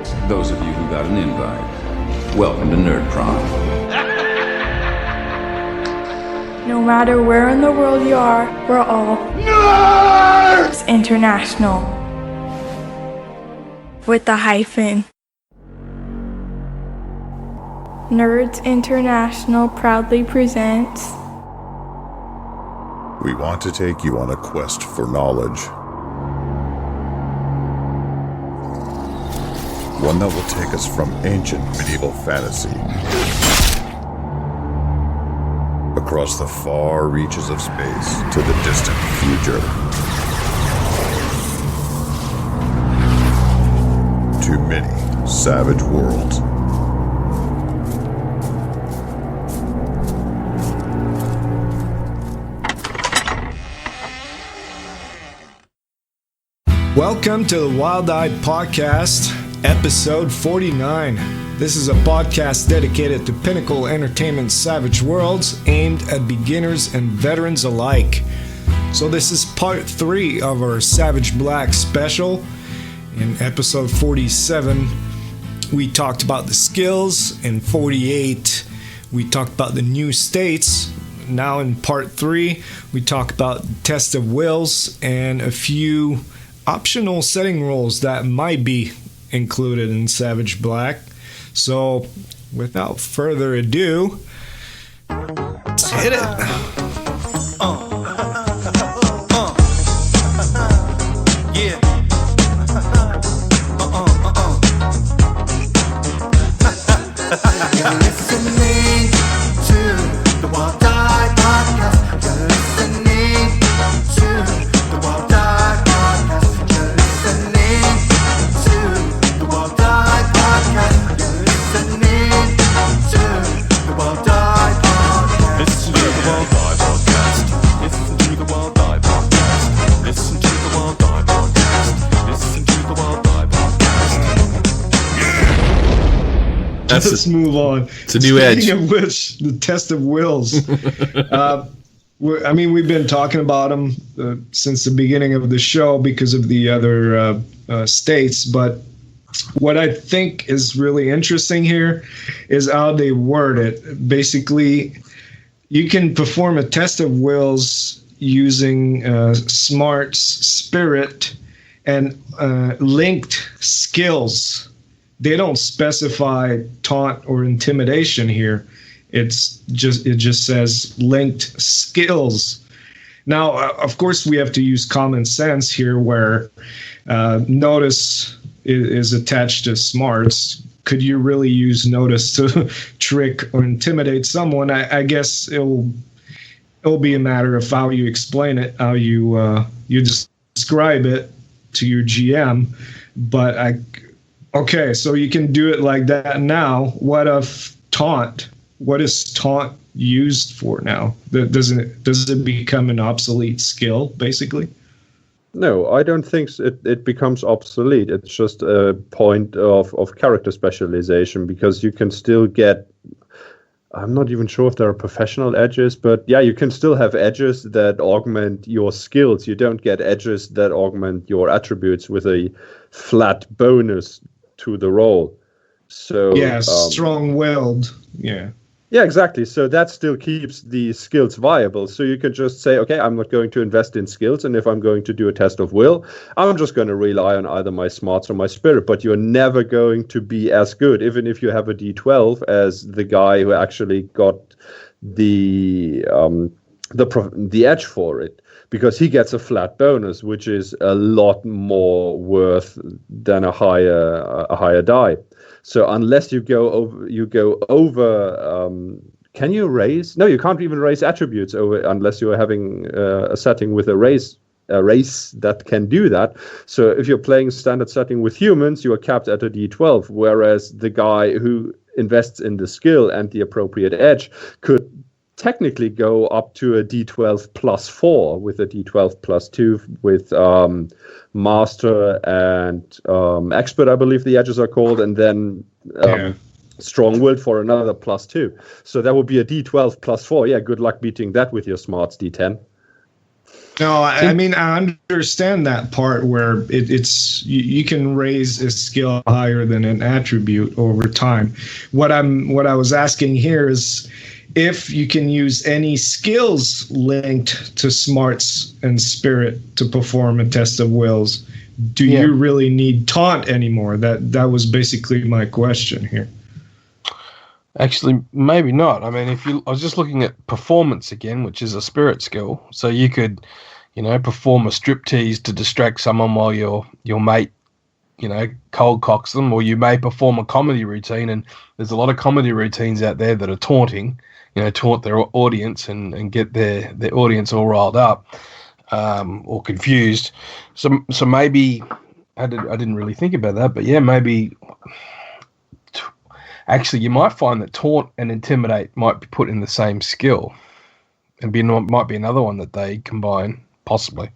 nerds, those of you who got an invite, welcome to Nerd Prom. No matter where in the world you are, we're all Nerds International. With the hyphen. Nerds International proudly presents. We want to take you on a quest for knowledge. One that will take us from ancient medieval fantasy across the far reaches of space to the distant future. To many savage worlds. Welcome to the Wild Eyed Podcast, episode 49. This is a podcast dedicated to pinnacle entertainment savage worlds aimed at beginners and veterans alike. So this is part 3 of our Savage Black special. In episode 47, we talked about the skills. In 48, we talked about the new states. Now in part 3, we talk about test of wills and a few optional setting rules that might be included in Savage Black. So, without further ado, let's hit it. Yeah. You're listening to the Wild Eye Podcast. You're listening to the Wild Eye Podcast. You're listening to the Wild Eye Podcast. You're listening to the Wild Eye Podcast. Listen to the Wild Eye Podcast. Listen to the Wild Eye Podcast. Listen to the Wild Eye Podcast. Listen to the Wild Eye Podcast. Let's move on. It's a new edge. Speaking of which, the test of wills. We've been talking about them since the beginning of the show because of the other states. But what I think is really interesting here is how they word it. Basically, you can perform a test of wills using smarts, spirit, and linked skills. They don't specify taunt or intimidation here. It just says linked skills. Now, of course, we have to use common sense here, where notice is attached to smarts. Could you really use notice to trick or intimidate someone? I guess it'll be a matter of how you explain it, how you describe it to your GM. But okay, so you can do it like that now. What of taunt? What is taunt used for now? Does it become an obsolete skill, basically? No, I don't think it becomes obsolete. It's just a point of character specialization, because you can still get, I'm not even sure if there are professional edges, but yeah, you can still have edges that augment your skills. You don't get edges that augment your attributes with a flat bonus to the roll. So yeah, strong-willed. Yeah, exactly. So that still keeps the skills viable. So you can just say, okay, I'm not going to invest in skills, and if I'm going to do a test of will, I'm just going to rely on either my smarts or my spirit. But you're never going to be as good, even if you have a D12, as the guy who actually got the edge for it, because he gets a flat bonus, which is a lot more worth than a higher die. So unless you go over, can you raise? No, you can't even raise attributes over unless you're having a setting with a race that can do that. So if you're playing standard setting with humans, you are capped at a D12, whereas the guy who invests in the skill and the appropriate edge could technically go up to a D12 plus 4 with a D12 plus 2 with Master and Expert, I believe the edges are called, and then Strong-Willed for another plus 2. So that would be a D12 plus 4. Yeah, good luck beating that with your smarts D10. No, I mean, I understand that part where you can raise a skill higher than an attribute over time. What I was asking here is if you can use any skills linked to smarts and spirit to perform a test of wills, do you really need taunt anymore? That was basically my question here. Actually, maybe not. I mean, I was just looking at performance again, which is a spirit skill. So you could, perform a striptease to distract someone while your mate, cold cocks them, or you may perform a comedy routine. And there's a lot of comedy routines out there that are taunting, taunt their audience and get their audience all riled up or confused. So maybe I didn't really think about that, but yeah, maybe. Actually, you might find that taunt and intimidate might be put in the same skill, and might be another one that they combine, possibly.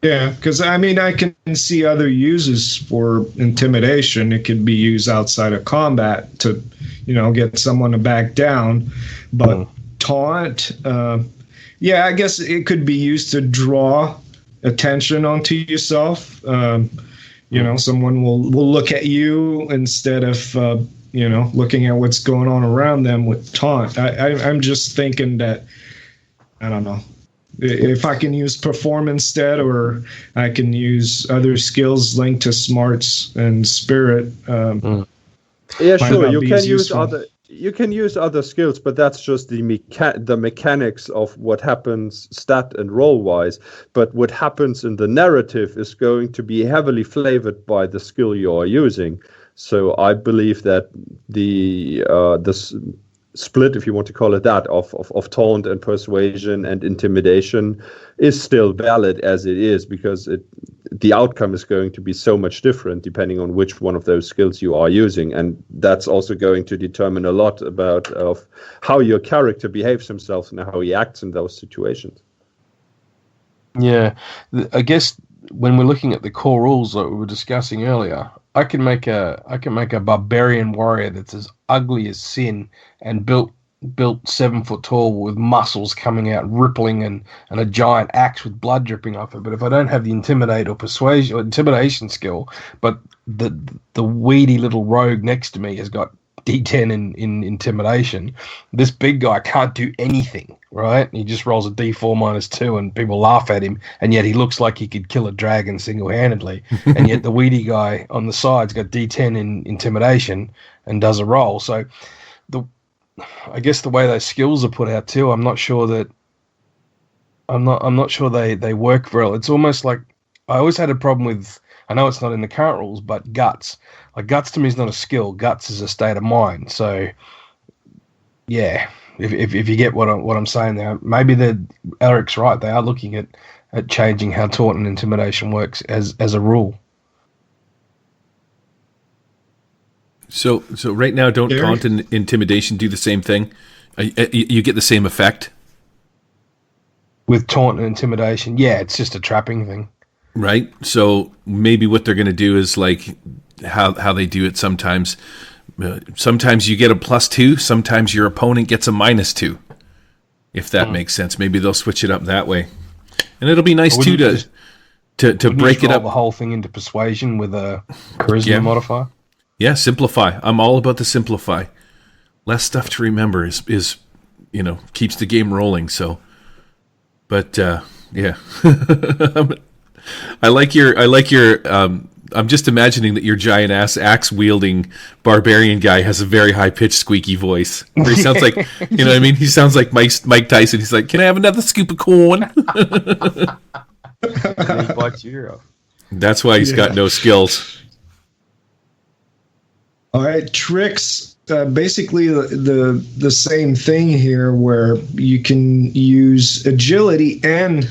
Yeah, because I mean, I can see other uses for intimidation. It could be used outside of combat to, get someone to back down. But taunt, I guess it could be used to draw attention onto yourself. Someone will look at you instead of, looking at what's going on around them with taunt. I'm just thinking that, I don't know, if I can use perform instead, or I can use other skills linked to smarts and spirit. Yeah, sure. You can use other skills, but that's just the mechanics of what happens stat and role wise. But what happens in the narrative is going to be heavily flavored by the skill you are using. So I believe that the split, if you want to call it that, of taunt and persuasion and intimidation is still valid as it is, because the outcome is going to be so much different depending on which one of those skills you are using, and that's also going to determine a lot about of how your character behaves himself and how he acts in those situations. Yeah, I guess when we're looking at the core rules that we were discussing earlier, I can make a barbarian warrior that's as ugly as sin and built 7 foot tall with muscles coming out rippling and a giant axe with blood dripping off it. But if I don't have the intimidate or persuasion or intimidation skill, but the weedy little rogue next to me has got D10 in intimidation, this big guy can't do anything, right? He just rolls a D4 -2 and people laugh at him, and yet he looks like he could kill a dragon single-handedly. And yet the weedy guy on the side's got D10 in intimidation and does a roll. So I guess the way those skills are put out too, I'm not sure they work very well. It's almost like I always had a problem with, I know it's not in the current rules, but guts. Like, guts to me is not a skill. Guts is a state of mind. So, yeah, if you get what I'm saying there, maybe Eric's right. They are looking at changing how taunt and intimidation works as a rule. So right now, don't taunt and intimidation do the same thing? You get the same effect? With taunt and intimidation, yeah, it's just a trapping thing. Right? So maybe what they're going to do is like how they do it sometimes. Sometimes you get a +2, sometimes your opponent gets a -2. If that makes sense. Maybe they'll switch it up that way. And it'll be nice too to break it up. The whole thing into persuasion with a charisma modifier. Yeah, simplify. I'm all about the simplify. Less stuff to remember is keeps the game rolling. So, but yeah, I like your. I'm just imagining that your giant axe wielding barbarian guy has a very high pitched squeaky voice. Where he sounds like, you know what I mean? He sounds like Mike Tyson. He's like, "Can I have another scoop of corn?" He bites your ear off. That's why he's got no skills. All right, tricks. Basically, the same thing here, where you can use agility and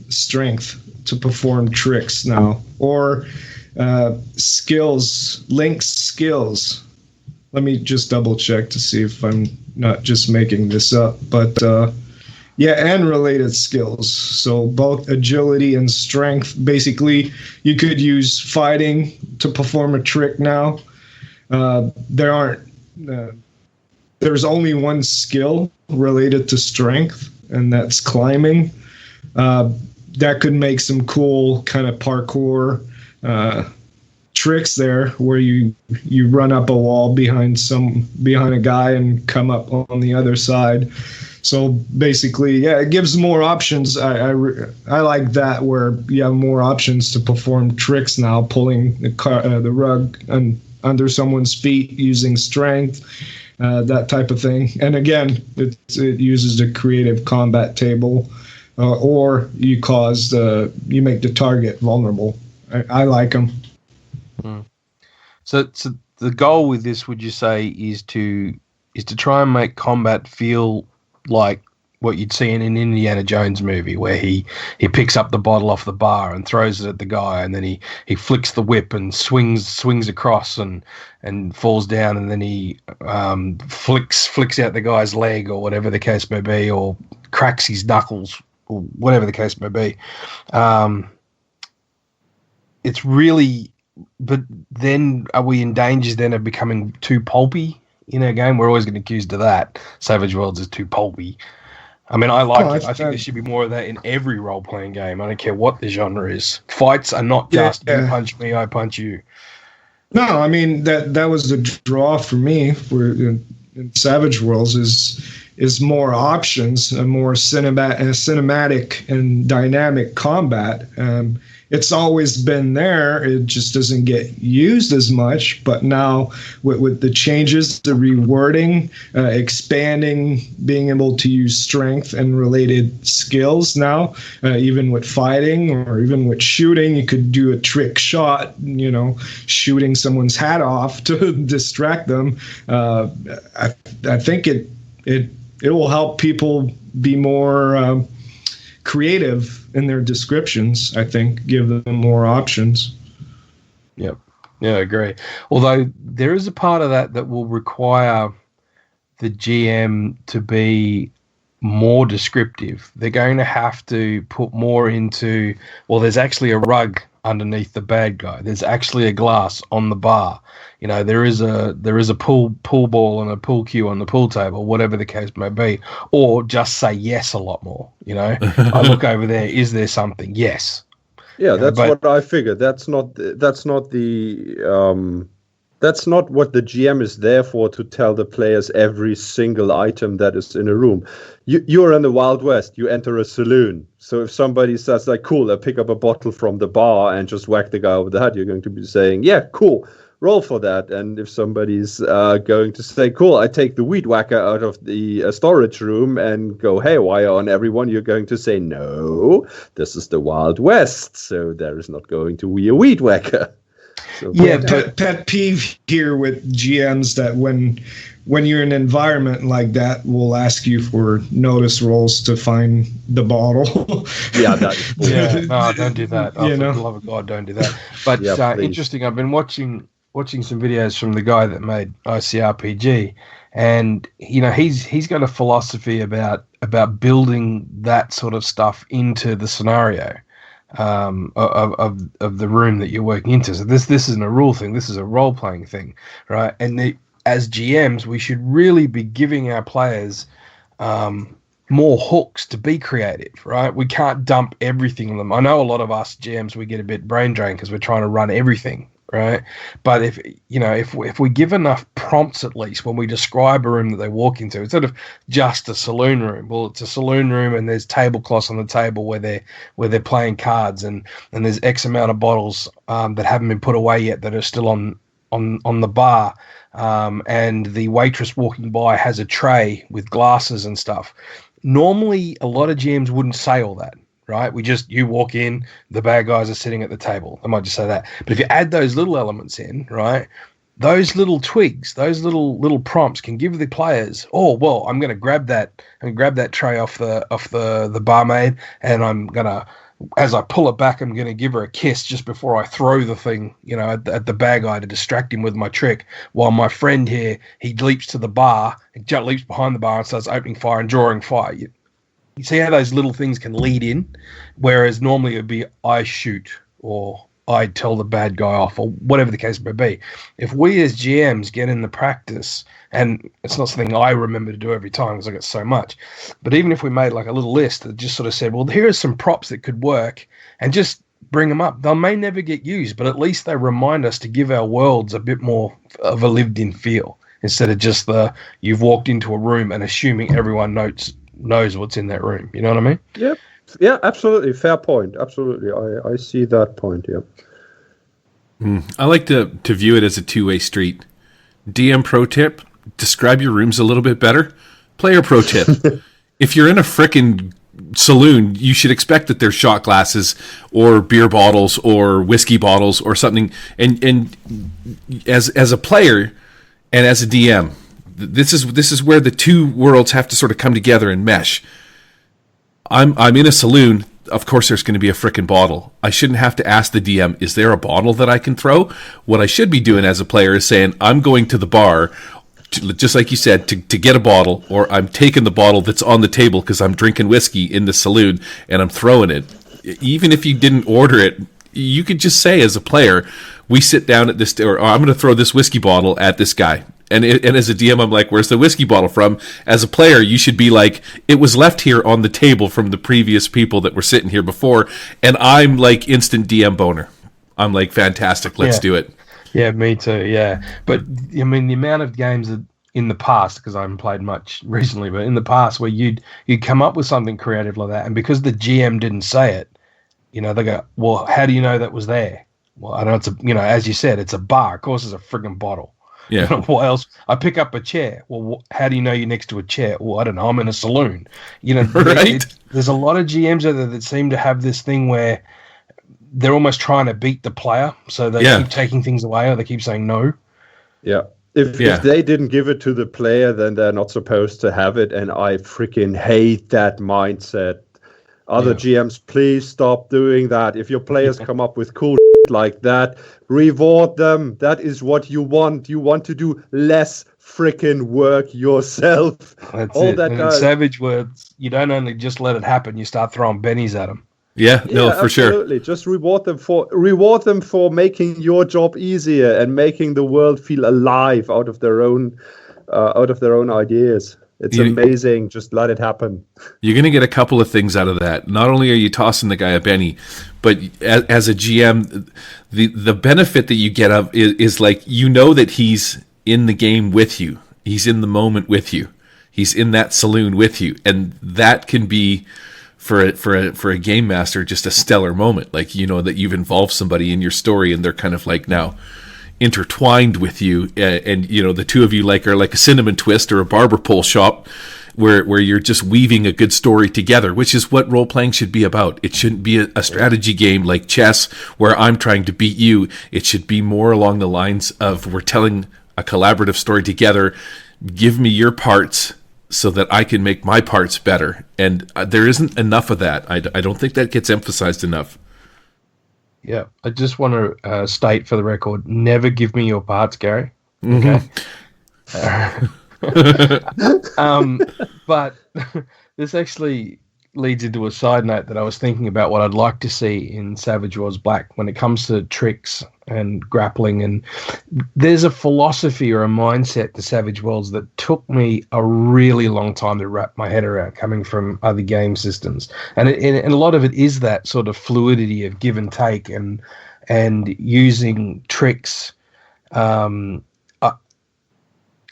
strength to perform tricks now, or skills, linked skills. Let me just double check to see if I'm not just making this up, but and related skills. So both agility and strength. Basically, you could use fighting to perform a trick now. There's only one skill related to strength. and that's climbing. That could make some cool kind of parkour tricks there, where you run up a wall behind a guy and come up on the other side. So basically, yeah, it gives more options. I like that, where you have more options to perform tricks now, pulling the rug under someone's feet using strength, that type of thing. And again, it uses the creative combat table, or you make the target vulnerable. I like them. So the goal with this, would you say, is to try and make combat feel like what you'd see in an Indiana Jones movie, where he picks up the bottle off the bar and throws it at the guy, and then he flicks the whip and swings across and falls down, and then he flicks out the guy's leg, or whatever the case may be, or cracks his knuckles, or whatever the case may be. It's really, but then are we in danger then of becoming too pulpy in our game? We're always getting accused of that. Savage Worlds is too pulpy. I mean, I like it. I think there should be more of that in every role-playing game. I don't care what the genre is. Fights are not just you punch me, I punch you. No, I mean, that was the draw for me in Savage Worlds is more options and more cinematic and dynamic combat. It's always been there. It just doesn't get used as much. But now with the changes, the rewording, expanding, being able to use strength and related skills now, even with fighting or even with shooting, you could do a trick shot, shooting someone's hat off to distract them. I think it will help people be more creative in their descriptions. I think give them more options. Yep. Yeah, I agree. Although there is a part of that will require the GM to be more descriptive. They're going to have to put more into, well, there's actually a rug underneath the bad guy. There's actually a glass on the bar. There is a pool ball and a pool cue on the pool table, whatever the case may be. Or just say yes a lot more. I look over there. Is there something? Yes. Yeah, that's what I figured. That's not what the GM is there for, to tell the players every single item that is in a room. You're in the Wild West. You enter a saloon. So if somebody says, like, cool, I pick up a bottle from the bar and just whack the guy over the head, you're going to be saying, yeah, cool, roll for that. And if somebody's going to say, cool, I take the weed whacker out of the storage room and go haywire on everyone, you're going to say, no, this is the Wild West, so there is not going to be a weed whacker. So, yeah, pet peeve here with GMs that when you're in an environment like that, we'll ask you for notice rolls to find the bottle. Yeah, no, don't do that. For the love of God, don't do that. But interesting. I've been watching some videos from the guy that made ICRPG, and he's got a philosophy about building that sort of stuff into the scenario. Of the room that you're working into. So this isn't a rule thing. This is a role playing thing, right? And as GMs, we should really be giving our players more hooks to be creative, right? We can't dump everything on them. I know a lot of us GMs, we get a bit brain drained because we're trying to run everything, right? But if we give enough prompts, at least when we describe a room that they walk into, instead of just a saloon room, well, it's a saloon room and there's tablecloths on the table where they're playing cards, and there's X amount of bottles that haven't been put away yet that are still on the bar, and the waitress walking by has a tray with glasses and stuff. Normally, a lot of GMs wouldn't say all that. Right? You walk in, the bad guys are sitting at the table. I might just say that. But if you add those little elements in, right, those little twigs, those little prompts can give the players, oh, well, I'm going to grab that tray off the barmaid, and I'm going to, as I pull it back, I'm going to give her a kiss just before I throw the thing, at the bad guy to distract him with my trick, while my friend here, he leaps to the bar, leaps behind the bar and starts opening fire and drawing fire. You see how those little things can lead in, whereas normally it would be I shoot or I tell the bad guy off, or whatever the case may be. If we as GMs get in the practice, and it's not something I remember to do every time because I got so much, but even if we made like a little list that just sort of said, well, here are some props that could work, and just bring them up. They may never get used, but at least they remind us to give our worlds a bit more of a lived-in feel instead of just you've walked into a room and assuming everyone knows what's in that room. You know what I mean? Yep. Yeah, absolutely. Fair point. Absolutely. I see that point, yeah. I like to view it as a two-way street. DM pro tip, describe your rooms a little bit better. Player pro tip, if you're in a frickin' saloon, you should expect that there's shot glasses or beer bottles or whiskey bottles or something. And as a player and as a DM, this is where the two worlds have to sort of come together and mesh. I'm in a saloon. Of course, there's going to be a frickin' bottle. I shouldn't have to ask the DM, is there a bottle that I can throw? What I should be doing as a player is saying, I'm going to the bar, just like you said, to get a bottle, or I'm taking the bottle that's on the table because I'm drinking whiskey in the saloon and I'm throwing it. Even if you didn't order it, you could just say as a player, we sit down at this, or I'm going to throw this whiskey bottle at this guy. And as a DM, I'm like, where's the whiskey bottle from? As a player, you should be like, it was left here on the table from the previous people that were sitting here before. And I'm like instant DM boner. I'm like, fantastic, let's do it. Yeah, me too, yeah. But, I mean, the amount of games that in the past, because I haven't played much recently, but in the past where you'd come up with something creative like that, and because the GM didn't say it, you know, they go, well, how do you know that was there? Well, I know it's as you said, it's a bar. Of course, it's a friggin' bottle. Yeah. What else? I pick up a chair. Well, how do you know you're next to a chair? Well, I don't know. I'm in a saloon. You know, right? There's a lot of GMs out there that seem to have this thing where they're almost trying to beat the player, so they keep taking things away, or they keep saying no. Yeah. If they didn't give it to the player, then they're not supposed to have it, and I freaking hate that mindset. Other GMs, please stop doing that. If your players come up with cool like that, reward them. That is what you want. You want to do less freaking work yourself. That's all it. That in Savage words, you don't only just let it happen, you start throwing bennies at them. Yeah, for absolutely. sure. Just reward them for making your job easier and making the world feel alive out of their own ideas. It's amazing. Just let it happen. You're going to get a couple of things out of that. Not only are you tossing the guy a Benny, but as a GM, the benefit that you get of is like, you know that he's in the game with you. He's in the moment with you. He's in that saloon with you. And that can be, for a game master, just a stellar moment. Like, you know, that you've involved somebody in your story and they're kind of like now intertwined with you, and you know, the two of you are like a cinnamon twist or a barber pole shop where you're just weaving a good story together, which is what role-playing should be about. It shouldn't be a strategy game like chess where I'm trying to beat you. It should be more along the lines of, we're telling a collaborative story together. Give me your parts so that I can make my parts better. And there isn't enough of that. I don't think that gets emphasized enough. Yeah, I just want to state for the record, never give me your parts, Gary. Okay. But this actually leads into a side note that I was thinking about what I'd like to see in Savage Worlds Black when it comes to tricks and grappling. And there's a philosophy or a mindset to Savage Worlds that took me a really long time to wrap my head around, coming from other game systems. And a lot of it is that sort of fluidity of give and take and using tricks.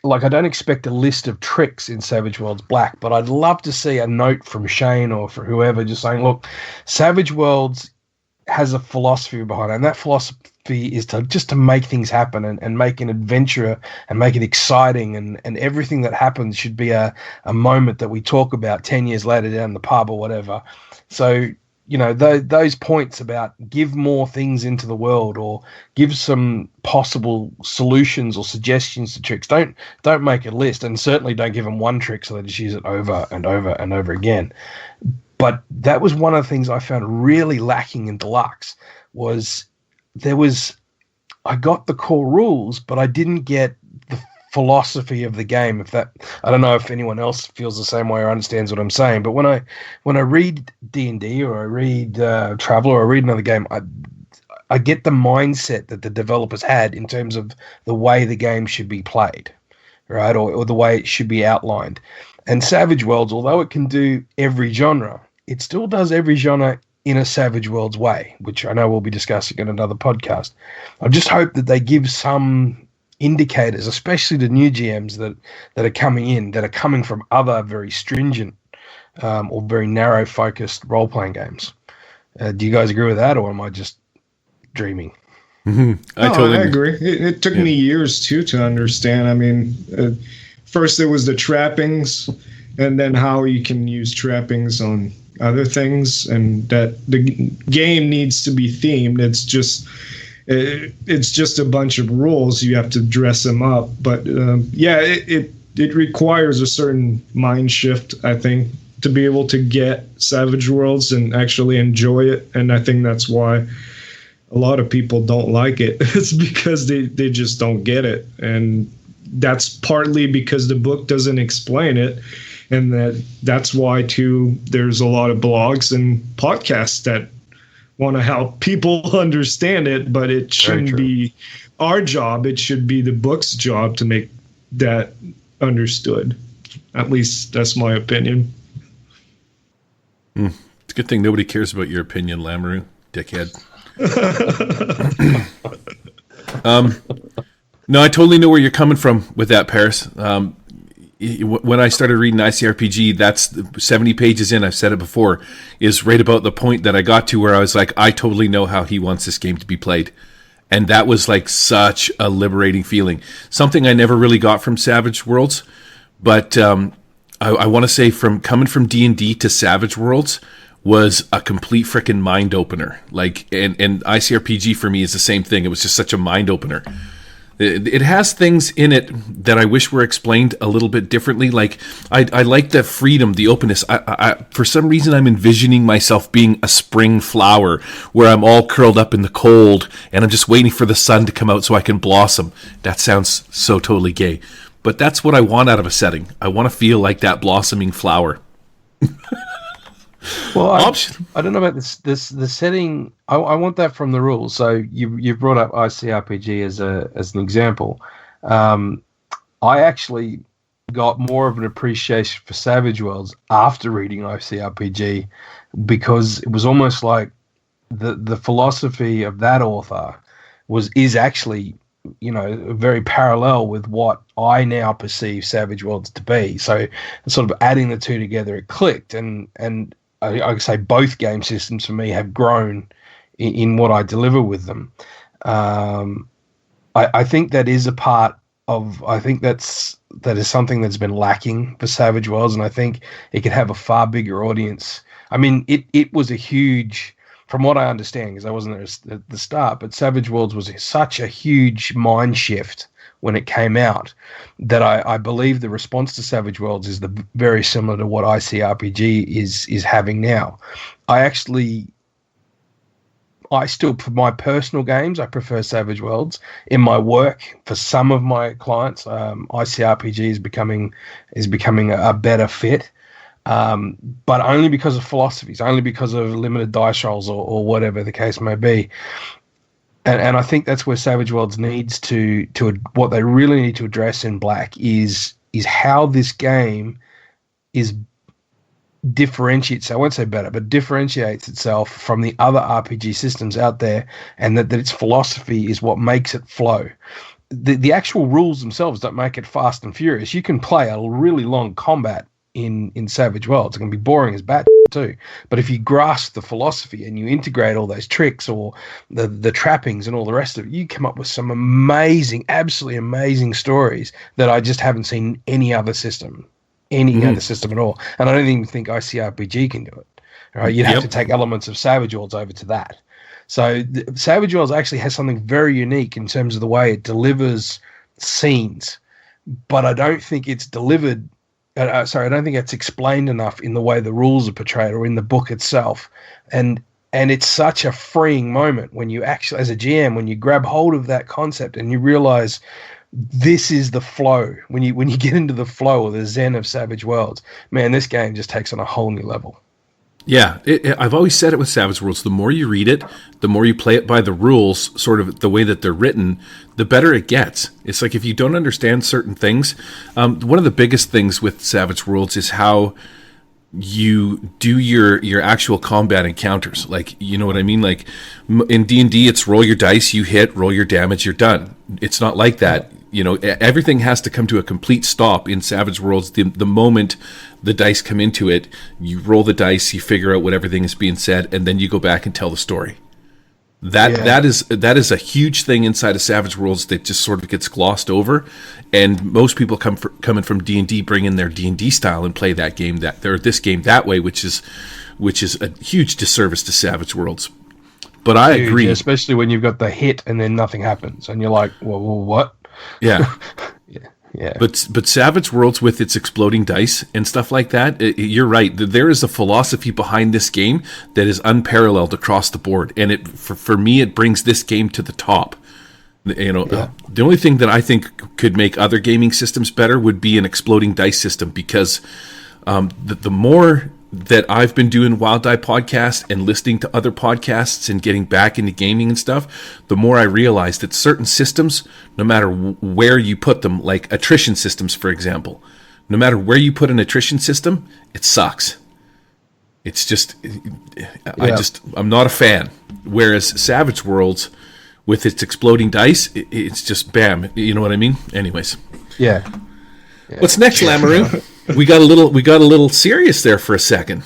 Like, I don't expect a list of tricks in Savage Worlds Black, but I'd love to see a note from Shane or for whoever just saying, look, Savage Worlds has a philosophy behind it, and that philosophy is to make things happen and make an adventure and make it exciting, and everything that happens should be a moment that we talk about 10 years later down the pub or whatever. So, you know, those points about give more things into the world or give some possible solutions or suggestions to tricks. Don't make a list, and certainly don't give them one trick so they just use it over and over and over again. But that was one of the things I found really lacking in Deluxe was I got the core rules, but I didn't get the philosophy of the game. I don't know if anyone else feels the same way or understands what I'm saying, but when I read D&D or I read Traveller or I read another game, I get the mindset that the developers had in terms of the way the game should be played, right, or the way it should be outlined. And Savage Worlds, although it can do every genre, it still does every genre in a Savage Worlds way, which I know we'll be discussing in another podcast. I just hope that they give some indicators, especially to new GMs that are coming in, that are coming from other very stringent or very narrow-focused role-playing games. Do you guys agree with that, or am I just dreaming? I agree. It took me years, too, to understand. I mean, first it was the trappings, and then how you can use trappings on other things, and that the game needs to be themed. It's just a bunch of rules. You have to dress them up. But, it requires a certain mind shift, I think, to be able to get Savage Worlds and actually enjoy it. And I think that's why a lot of people don't like it. It's because they just don't get it. And that's partly because the book doesn't explain it. And that's why, too, there's a lot of blogs and podcasts that want to help people understand it, but it shouldn't be our job. It should be the book's job to make that understood. At least that's my opinion. It's a good thing nobody cares about your opinion, Lamoureux, dickhead. No, I totally know where you're coming from with that, Paris. When I started reading ICRPG, that's 70 pages in, I've said it before, is right about the point that I got to where I was like, I totally know how he wants this game to be played. And that was like such a liberating feeling. Something I never really got from Savage Worlds, but I want to say coming from D&D to Savage Worlds was a complete freaking mind opener. Like, and ICRPG for me is the same thing. It was just such a mind opener. It has things in it that I wish were explained a little bit differently. Like, I like the freedom, the openness. I for some reason, I'm envisioning myself being a spring flower where I'm all curled up in the cold and I'm just waiting for the sun to come out so I can blossom. That sounds so totally gay. But that's what I want out of a setting. I want to feel like that blossoming flower. Well, I don't know about the setting. I want that from the rules. So you brought up ICRPG as an example. I actually got more of an appreciation for Savage Worlds after reading ICRPG, because it was almost like the philosophy of that author is actually, you know, very parallel with what I now perceive Savage Worlds to be. So sort of adding the two together, it clicked, and I say both game systems for me have grown in what I deliver with them. I think that is a part of. I think that is something that's been lacking for Savage Worlds, and I think it could have a far bigger audience. I mean, it was a huge, from what I understand, because I wasn't there at the start, but Savage Worlds was such a huge mind shift when it came out that I believe the response to Savage Worlds is very similar to what ICRPG is having now. I still, for my personal games, I prefer Savage Worlds. In my work, for some of my clients, ICRPG is becoming a better fit, but only because of philosophies, only because of limited dice rolls or whatever the case may be. And I think that's where Savage Worlds needs to what they really need to address in Black is how this game differentiates. I won't say better, but differentiates itself from the other RPG systems out there, and that its philosophy is what makes it flow. The actual rules themselves don't make it fast and furious. You can play a really long combat in Savage Worlds. It's going to be boring as bat too. But if you grasp the philosophy and you integrate all those tricks or the trappings and all the rest of it, you come up with some amazing, absolutely amazing stories that I just haven't seen any other system at all. And I don't even think ICRPG can do it. Right? You'd have to take elements of Savage Worlds over to that. So Savage Worlds actually has something very unique in terms of the way it delivers scenes, but I don't think it's delivered. I don't think it's explained enough in the way the rules are portrayed or in the book itself. And it's such a freeing moment when you actually, as a GM, when you grab hold of that concept and you realize this is the flow. When you get into the flow or the zen of Savage Worlds, man, this game just takes on a whole new level. Yeah, I've always said it with Savage Worlds. The more you read it, the more you play it by the rules, sort of the way that they're written, the better it gets. It's like if you don't understand certain things, one of the biggest things with Savage Worlds is how you do your actual combat encounters. Like, you know what I mean? Like in D&D, it's roll your dice, you hit, roll your damage, you're done. It's not like that. You know, everything has to come to a complete stop in Savage Worlds. The moment the dice come into it, you roll the dice, you figure out what everything is being said, and then you go back and tell the story. That is a huge thing inside of Savage Worlds that just sort of gets glossed over, and most people coming from D&D bring in their D&D style and play that game this game that way, which is a huge disservice to Savage Worlds. But I agree, especially when you've got the hit and then nothing happens, and you're like, well what? Yeah. Yeah. But Savage Worlds with its exploding dice and stuff like that, you're right. There is a philosophy behind this game that is unparalleled across the board, and for me it brings this game to the top. You know, the only thing that I think could make other gaming systems better would be an exploding dice system, because the more that I've been doing Wild Die podcasts and listening to other podcasts and getting back into gaming and stuff, the more I realize that certain systems, no matter where you put them, like attrition systems, for example, no matter where you put an attrition system, it sucks. It's just, I'm not a fan. Whereas Savage Worlds, with its exploding dice, it's just bam. You know what I mean? Anyways. Yeah. What's next, Lamoureux? We got a little serious there for a second.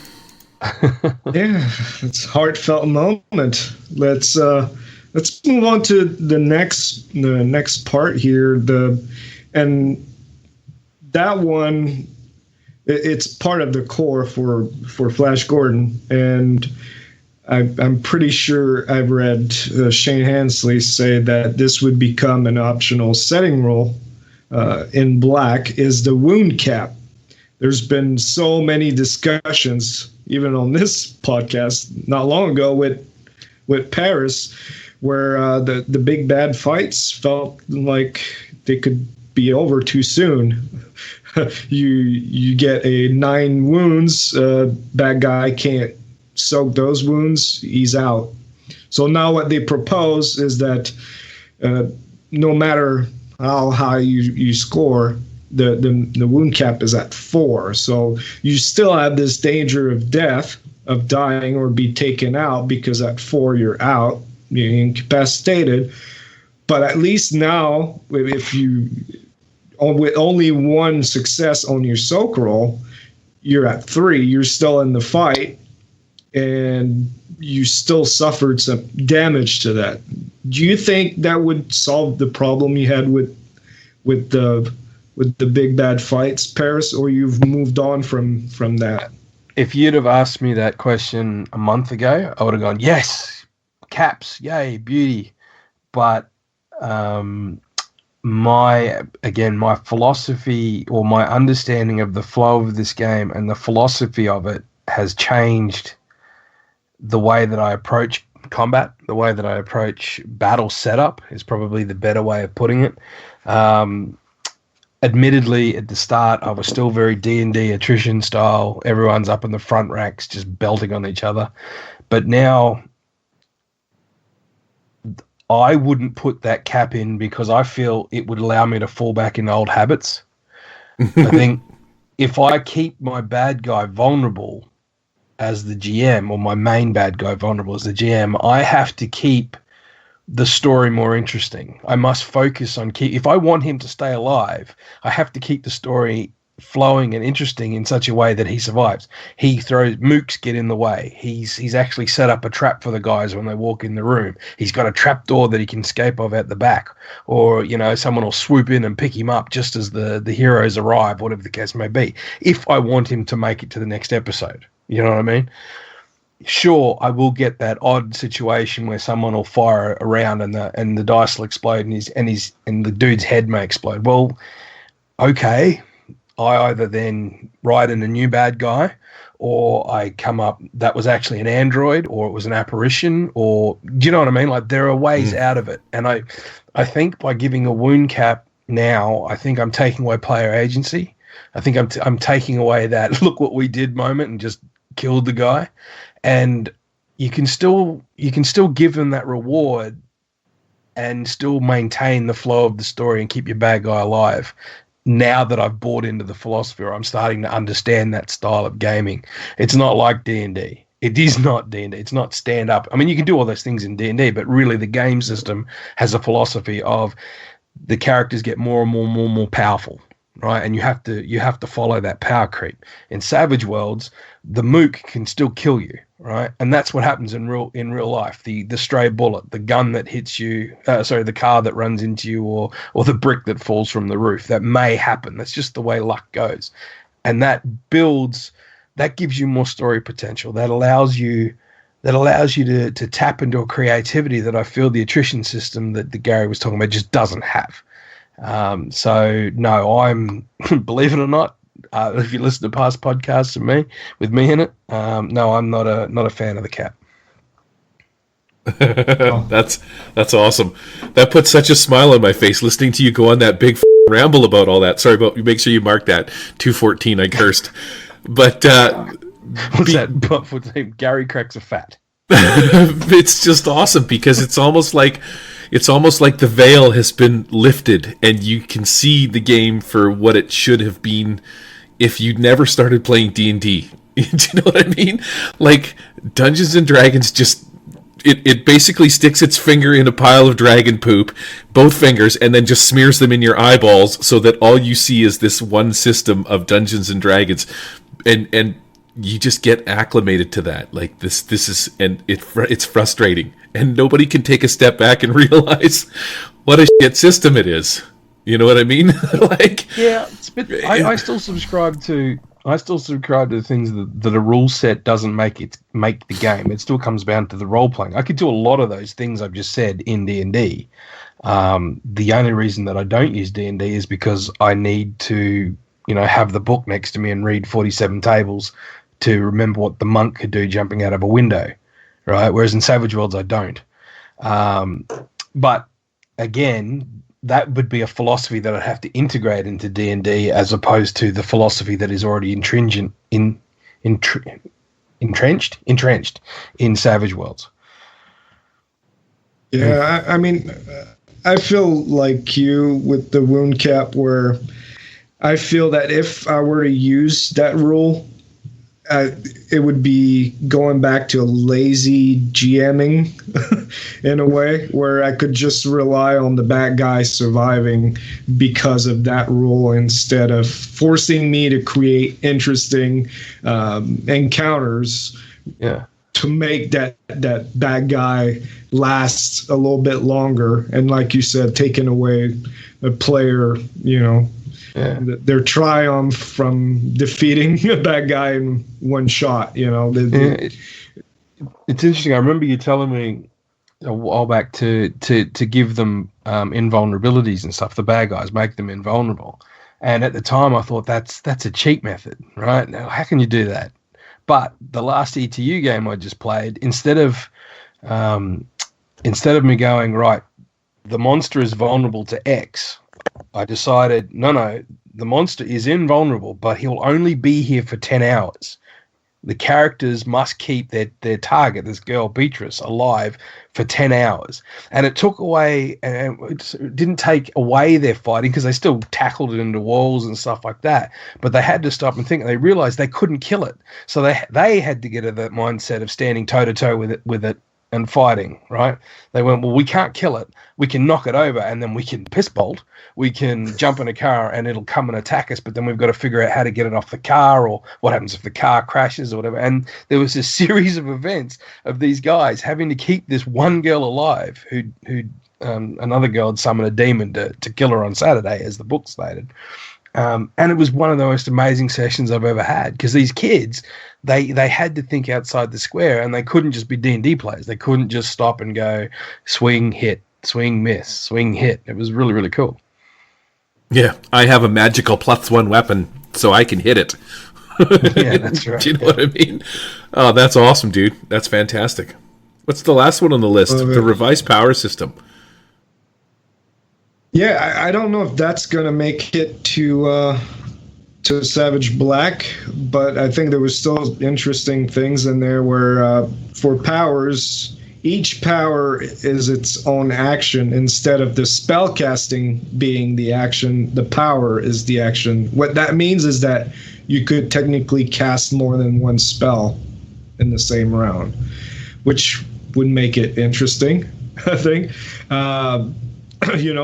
Yeah, it's a heartfelt moment. Let's move on to the next part here. And that one, it's part of the core for Flash Gordon, and I'm pretty sure I've read Shane Hansley say that this would become an optional setting role in Black, is the wound cap. There's been so many discussions, even on this podcast not long ago with Paris, where the big bad fights felt like they could be over too soon. You get a 9 wounds, bad guy can't soak those wounds, he's out. So now what they propose is that no matter how high you score, the wound cap is at 4. So you still have this danger of death, of dying or be taken out, because at 4 you're out, you're incapacitated. But at least now, if you with only 1 success on your soak roll, you're at 3. You're still in the fight, and you still suffered some damage to that. Do you think that would solve the problem you had with the big bad fights, Paris, or you've moved on from that? If you'd have asked me that question a month ago, I would have gone, yes, caps, yay, beauty. But my philosophy, or my understanding of the flow of this game and the philosophy of it, has changed the way that I approach combat, the way that I approach battle setup is probably the better way of putting it. Admittedly, at the start, I was still very D&D attrition style. Everyone's up in the front ranks just belting on each other. But now I wouldn't put that cap in, because I feel it would allow me to fall back in old habits. I think if I keep my bad guy vulnerable as the GM, or my main bad guy vulnerable as the GM, I have to keep the story more interesting. I must focus on if I want him to stay alive, I have to keep the story flowing and interesting in such a way that he survives. He throws mooks get in the way. He's actually set up a trap for the guys when they walk in the room. He's got a trap door that he can escape of at the back, or someone will swoop in and pick him up just as the heroes arrive, whatever the case may be, if I want him to make it to the next episode. You know what I mean? Sure, I will get that odd situation where someone will fire around and the dice will explode and the dude's head may explode. Well, okay, I either then write in a new bad guy, or I come up that was actually an android, or it was an apparition, or do you know what I mean? Like, there are ways out of it, and I think by giving a wound cap now, I think I'm taking away player agency. I think I'm taking away that look what we did moment and just killed the guy, and you can still give them that reward and still maintain the flow of the story and keep your bad guy alive. Now that I've bought into the philosophy, or I'm starting to understand that style of gaming, it's not like D&D. It is not D&D. It's not stand up. I mean, you can do all those things in D&D, but really the game system has a philosophy of the characters get more and more powerful, right? And you have to follow that power creep. In Savage Worlds, the mook can still kill you, right? And that's what happens in real life. The stray bullet, the gun that hits you, the car that runs into you, or the brick that falls from the roof. That may happen. That's just the way luck goes. And that gives you more story potential. That allows you to tap into a creativity that I feel the attrition system that Gary was talking about just doesn't have. So no, I'm believe it or not, if you listen to past podcasts with me in it, no, I'm not a fan of the cap. That's awesome. That puts such a smile on my face listening to you go on that big ramble about all that. Sorry, but make sure you mark that 214. I cursed, but what's that? Gary cracks a fat. It's just awesome because it's almost like the veil has been lifted and you can see the game for what it should have been if you'd never started playing D&D. Do you know what I mean? Like Dungeons and Dragons just it basically sticks its finger in a pile of dragon poop, both fingers, and then just smears them in your eyeballs so that all you see is this one system of Dungeons and Dragons, and you just get acclimated to that. Like this is, and it's frustrating, and nobody can take a step back and realize what a shit system it is. You know what I mean? Like, yeah, I still subscribe to the things that a rule set doesn't make the game. It still comes down to the role playing. I could do a lot of those things I've just said in D&D. The only reason that I don't use D&D is because I need to, have the book next to me and read 47 tables to remember what the monk could do jumping out of a window, right? Whereas in Savage Worlds, I don't. But again, that would be a philosophy that I'd have to integrate into D&D as opposed to the philosophy that is already entrenched in Savage Worlds. Yeah, I mean, I feel like you with the wound cap, where I feel that if I were to use that rule, it would be going back to a lazy GMing in a way, where I could just rely on the bad guy surviving because of that rule, instead of forcing me to create interesting encounters to make that bad guy last a little bit longer. And like you said, taking away a player, their triumph from defeating a bad guy in one shot. It's interesting. I remember you telling me a while back to give them invulnerabilities and stuff. The bad guys, make them invulnerable. And at the time, I thought that's a cheat method, right? Now, how can you do that? But the last ETU game I just played, instead of me going, right, the monster is vulnerable to X, I decided, no, the monster is invulnerable, but he'll only be here for 10 hours. The characters must keep their target, this girl Beatrice, alive for 10 hours. And it took away, and it didn't take away their fighting, because they still tackled it into walls and stuff like that. But they had to stop and think, and they realized they couldn't kill it. So they had to get to that mindset of standing toe-to-toe with it and fighting, right? They went, well, we can't kill it. We can knock it over, and then we can piss bolt. We can jump in a car and it'll come and attack us, but then we've got to figure out how to get it off the car, or what happens if the car crashes or whatever. And there was a series of events of these guys having to keep this one girl alive who another girl had summoned a demon to kill her on Saturday, as the book stated. And it was one of the most amazing sessions I've ever had, because these kids, they had to think outside the square, and they couldn't just be D&D players. They couldn't just stop and go swing, hit, swing, miss, swing, hit. It was really, really cool. Yeah, I have a magical +1 weapon, so I can hit it. Yeah, that's right. Do you know what I mean? Oh, that's awesome, dude. That's fantastic. What's the last one on the list? The revised power system. Yeah, I don't know if that's going to make it to to Savage Black, but I think there was still interesting things in there where for powers, each power is its own action instead of the spell casting being the action, the power is the action. What that means is that you could technically cast more than one spell in the same round, which would make it interesting, I think.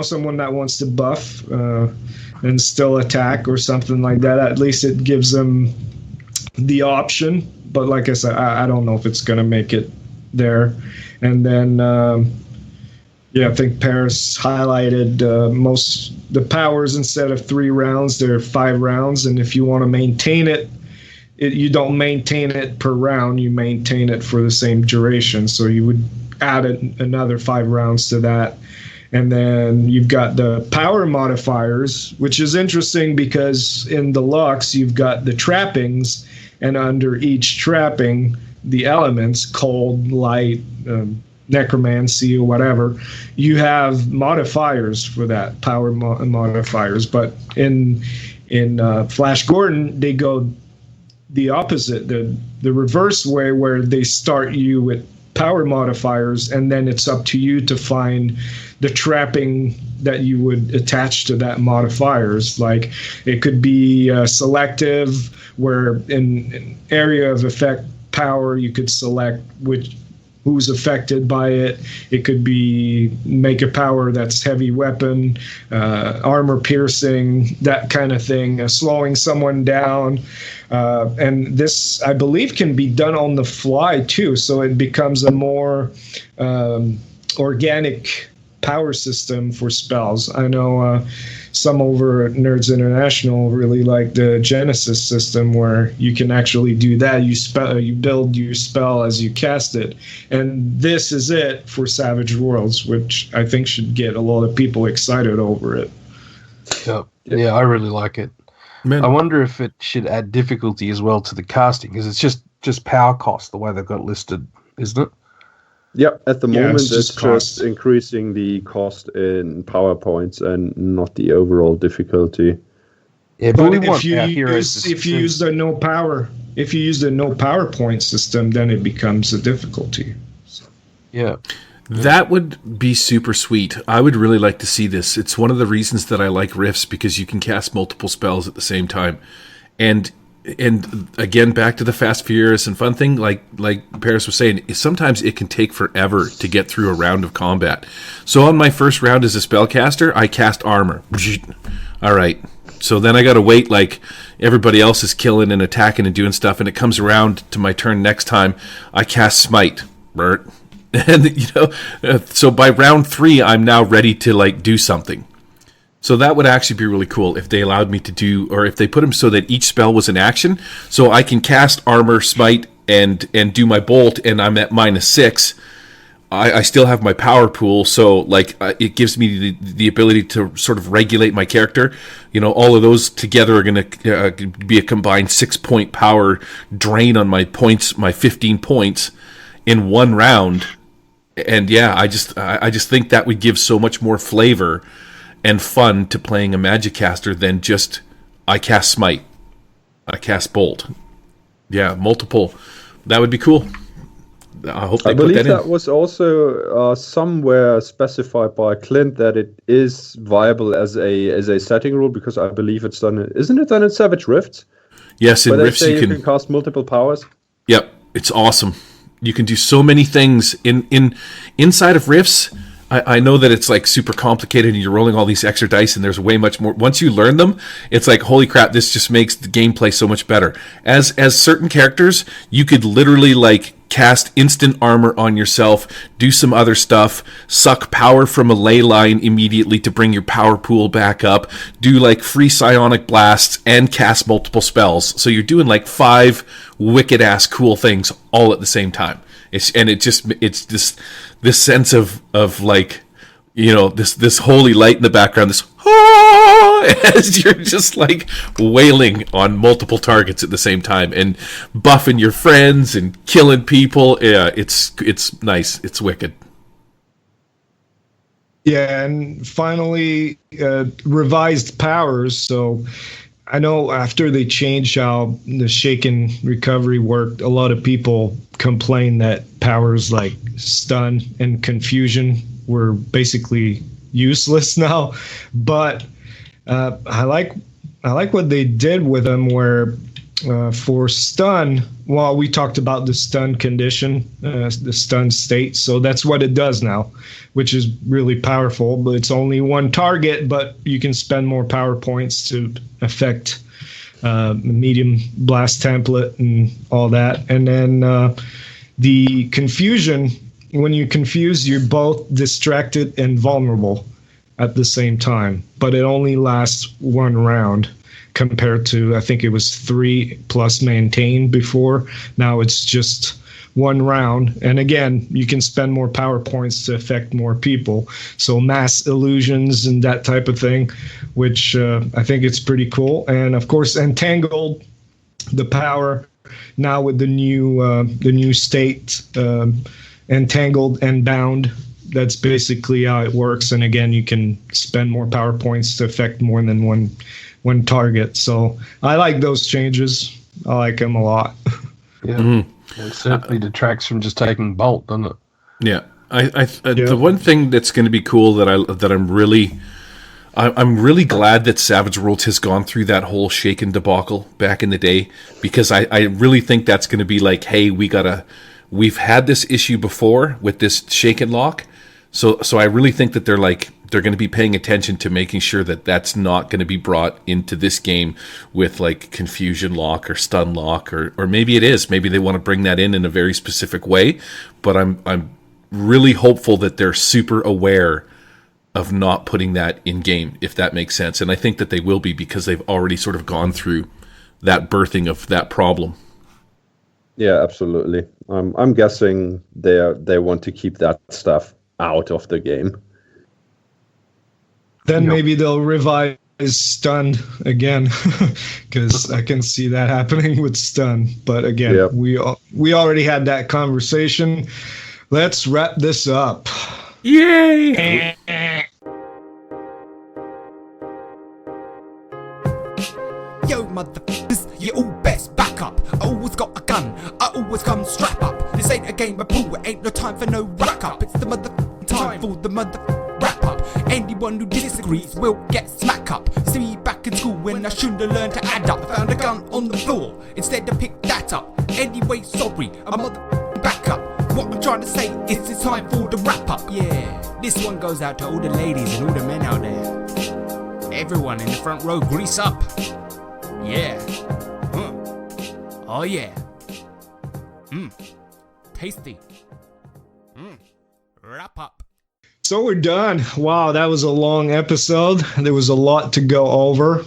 Someone that wants to buff and still attack or something like that, at least it gives them the option. But like I said, I don't know if it's going to make it there. And then, I think Paris highlighted the powers, instead of 3 rounds, they're 5 rounds. And if you want to maintain it, you don't maintain it per round, you maintain it for the same duration. So you would add another 5 rounds to that. And then you've got the power modifiers, which is interesting because in Deluxe, you've got the trappings, and under each trapping, the elements, cold, light, necromancy, or whatever, you have modifiers for that, power modifiers. But in Flash Gordon, they go the opposite, the reverse way, where they start you with power modifiers, and then it's up to you to find the trapping that you would attach to that modifiers. Like it could be selective, where in area of effect power you could select who's affected by it. It could be make a power that's heavy weapon, armor piercing, that kind of thing, slowing someone down. And this, I believe, can be done on the fly too. So it becomes a more organic power system for spells. I know some over at Nerds International really like the Genesis system, where you can actually do that. You build your spell as you cast it, and this is it for Savage Worlds, which I think should get a lot of people excited over it. Yeah, I really like it. Man. I wonder if it should add difficulty as well to the casting, because it's just power cost the way they've got listed, isn't it? Yeah, at the moment it's it's just just increasing the cost in PowerPoints and not the overall difficulty. Yeah, but we want our heroes. If you use the no power PowerPoint system, then it becomes a difficulty. Yeah. That would be super sweet. I would really like to see this. It's one of the reasons that I like Rifts, because you can cast multiple spells at the same time. And again, back to the Fast, Furious, and Fun thing, like Paris was saying, sometimes it can take forever to get through a round of combat. So on my first round as a spellcaster, I cast Armor. All right. So then I got to wait like everybody else is killing and attacking and doing stuff, and it comes around to my turn next time. I cast Smite. Bert. And, so by round 3, I'm now ready to like do something. So that would actually be really cool if they allowed me to do, or if they put them so that each spell was an action. So I can cast Armor, Smite, and do my Bolt, and I'm at -6. I still have my power pool, so like it gives me the ability to sort of regulate my character. All of those together are going to be a combined 6-point power drain on my points, my 15 points in one round. And yeah, I just think that would give so much more flavor and fun to playing a magic caster than just I cast Smite, I cast Bolt. Yeah, multiple. That would be cool. I hope they I put believe that in. was also somewhere specified by Clint that it is viable as a setting rule, because I believe it's done. Isn't it done in Savage Rifts? Yes, in Where they Rifts say you can cast multiple powers. Yep, it's awesome. You can do so many things inside of Rifts. I know that it's like super complicated and you're rolling all these extra dice and there's way much more. Once you learn them, it's like, holy crap, this just makes the gameplay so much better. As certain characters, you could literally like cast instant armor on yourself, do some other stuff, suck power from a ley line immediately to bring your power pool back up, do like free psionic blasts, and cast multiple spells. So you're doing like 5 wicked ass cool things all at the same time. It's this sense of like, this holy light in the background, this as you're just like wailing on multiple targets at the same time and buffing your friends and killing people. Yeah, it's nice. It's wicked. Yeah, and finally, revised powers. So I know after they changed how the shaken recovery worked, a lot of people complained that powers like stun and confusion were basically useless now. But I like what they did with them, where for stun, well, we talked about the stun condition, the stun state. So that's what it does now, which is really powerful. But it's only one target, but you can spend more power points to affect medium blast template and all that. And then the confusion, when you confuse, you're both distracted and vulnerable at the same time, but it only lasts one round compared to, I think it was 3 plus maintain before. Now it's just one round. And again, you can spend more power points to affect more people. So mass illusions and that type of thing, which I think it's pretty cool. And of course, entangled, the power now with the new state, entangled and bound. That's basically how it works. And again, you can spend more power points to affect more than one target. So I like those changes. I like them a lot. Yeah, it certainly detracts from just taking bolt, doesn't it? Yeah, the one thing that's going to be cool that I'm really glad that Savage Worlds has gone through that whole shaken debacle back in the day, because I really think that's going to be like, hey, we've had this issue before with this shaken lock. So I really think that they're going to be paying attention to making sure that that's not going to be brought into this game with like confusion lock or stun lock, or maybe it is. Maybe they want to bring that in a very specific way. But I'm really hopeful that they're super aware of not putting that in game, if that makes sense. And I think that they will be, because they've already sort of gone through that birthing of that problem. Yeah, absolutely. I'm guessing they want to keep that stuff out of the game. Then maybe they'll revise stun again, because I can see that happening with stun. But again, we already had that conversation. Let's wrap this up. Yay! Yo, motherfuckers, you all best back up. I always got a gun, I always come strap up. This ain't a game of pool, it ain't no time for no rack up. It's the motherfucking time for the motherfucking wrap up. Anyone who disagrees will get smack up. See me back in school when I shouldn't have learned to add up. Found a gun on the floor, instead I picked that up. Anyway, sorry, I'm motherfucking back up. What I'm trying to say is it's time for the wrap up. Yeah, this one goes out to all the ladies and all the men out there. Everyone in the front row, grease up. Yeah. Oh yeah. Tasty. Wrap up. So we're done. Wow, that was a long episode. There was a lot to go over,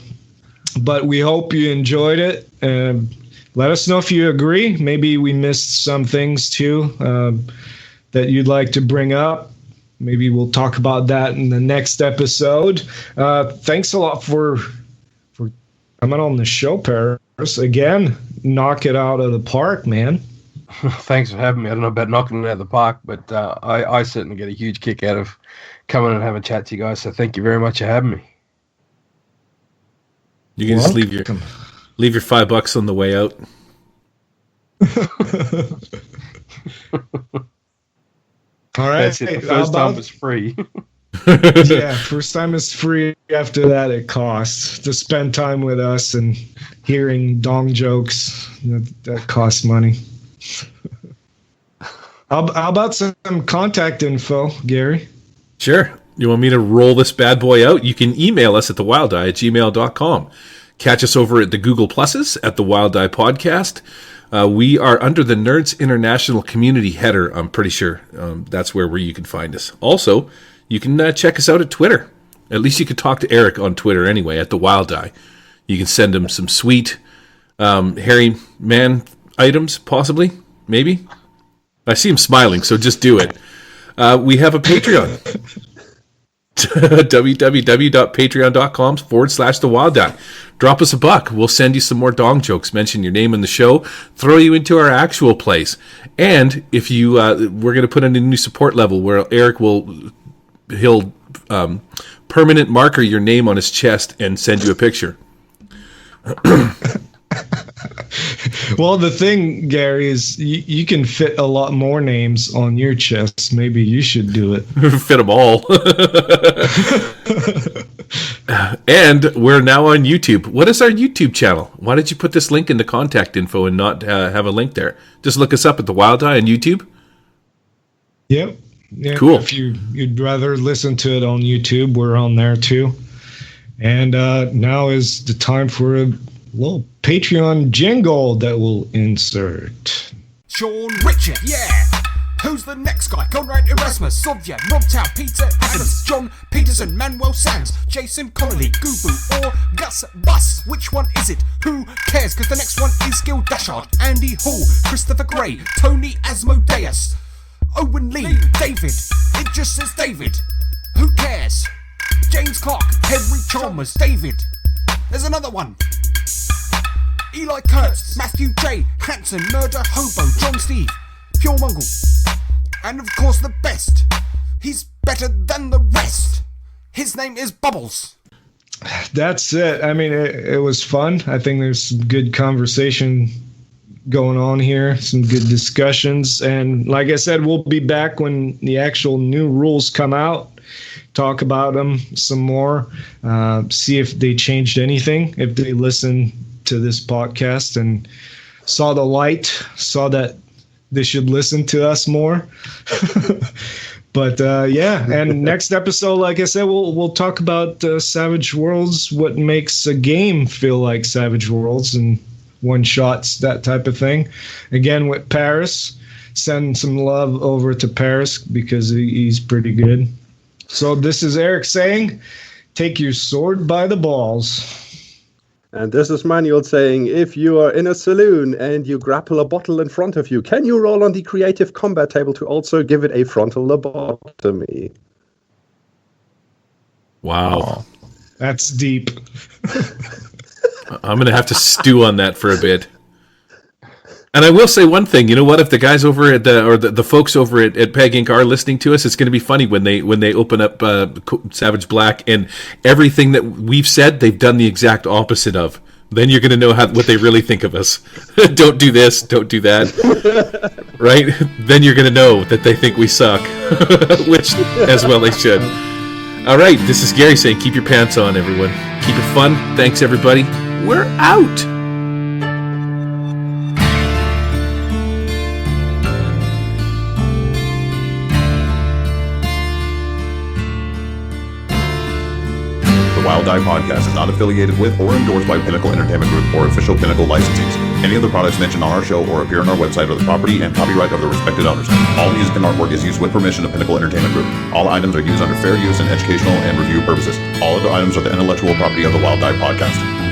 but we hope you enjoyed it. Let us know if you agree. Maybe we missed some things too that you'd like to bring up. Maybe we'll talk about that in the next episode. Thanks a lot for coming on the show, Paris. Again, knock it out of the park, man. Thanks for having me. I don't know about knocking it out of the park, but I certainly get a huge kick out of coming and having a chat to you guys. So thank you very much for having me. You can just leave your $5 on the way out. All right. That's it. The first time was free. Yeah, first time is free. After that, it costs to spend time with us and hearing dong jokes. That costs money. How about some contact info, Gary? Sure. You want me to roll this bad boy out? You can email us at thewildeye@gmail.com. Catch us over at the Google Pluses at the Wild Eye Podcast. We are under the Nerds International Community header, I'm pretty sure. That's where you can find us. Also, you can check us out at Twitter. At least you can talk to Eric on Twitter anyway, at the Wild Eye. You can send him some sweet hairy man items, possibly, maybe. I see him smiling, so just do it. We have a Patreon. www.patreon.com/thewildeye. Drop us $1. We'll send you some more dong jokes. Mention your name in the show. Throw you into our actual place. And if you, we're going to put in a new support level where Eric he'll permanent marker your name on his chest and send you a picture. Well, the thing, Gary, is you can fit a lot more names on your chest. Maybe you should do it. Fit them all. And we're now on YouTube. What is our YouTube channel? Why did you put this link in the contact info and not have a link there? Just look us up at The Wild Eye on YouTube. Yep. Yeah, Cool. If you'd rather listen to it on YouTube, we're on there too. And now is the time for a little Patreon jingle that we'll insert. Sean Richard, yeah. Who's the next guy? Conrad Erasmus, Sovia, Rob Tao, Peter Adams, John Peterson, Manuel Sands, Jason Connolly, Gubu, or Gus Bus. Which one is it? Who cares? Because the next one is Gil Dashard, Andy Hall, Christopher Gray, Tony Asmodeus, Owen Lee, David. It just says David. Who cares? James Clark, Henry Chalmers, David. There's another one. Eli Kurtz, Matthew J, Hanson, Murder Hobo, John Steve, Pure Mungle, and of course the best. He's better than the rest. His name is Bubbles. That's it. I mean, it was fun. I think there's some good conversation going on here, some good discussions. And like I said, we'll be back when the actual new rules come out, talk about them some more, see if they changed anything, if they listen to this podcast and saw the light, saw that they should listen to us more. But yeah, and next episode, like I said, we'll talk about Savage Worlds, what makes a game feel like Savage Worlds, and one shots, that type of thing. Again, with Paris, send some love over to Paris because he's pretty good. So this is Eric saying, take your sword by the balls. And this is Manuel saying, if you are in a saloon and you grapple a bottle in front of you, can you roll on the creative combat table to also give it a frontal lobotomy? Wow. That's deep. I'm going to have to stew on that for a bit. And I will say one thing, you know what? If the guys over at the folks over at Peg Inc. are listening to us, it's going to be funny when they open up Savage Black and everything that we've said, they've done the exact opposite of. Then you're going to know what they really think of us. Don't do this, don't do that. Right? Then you're going to know that they think we suck, which as well they should. All right, this is Gary saying, keep your pants on, everyone. Keep it fun. Thanks, everybody. We're out. The Wild Eye Podcast is not affiliated with or endorsed by Pinnacle Entertainment Group or official Pinnacle licensees. Any of the products mentioned on our show or appear on our website are the property and copyright of the respected owners. All music and artwork is used with permission of Pinnacle Entertainment Group. All items are used under fair use and educational and review purposes. All other items are the intellectual property of the Wild Eye Podcast.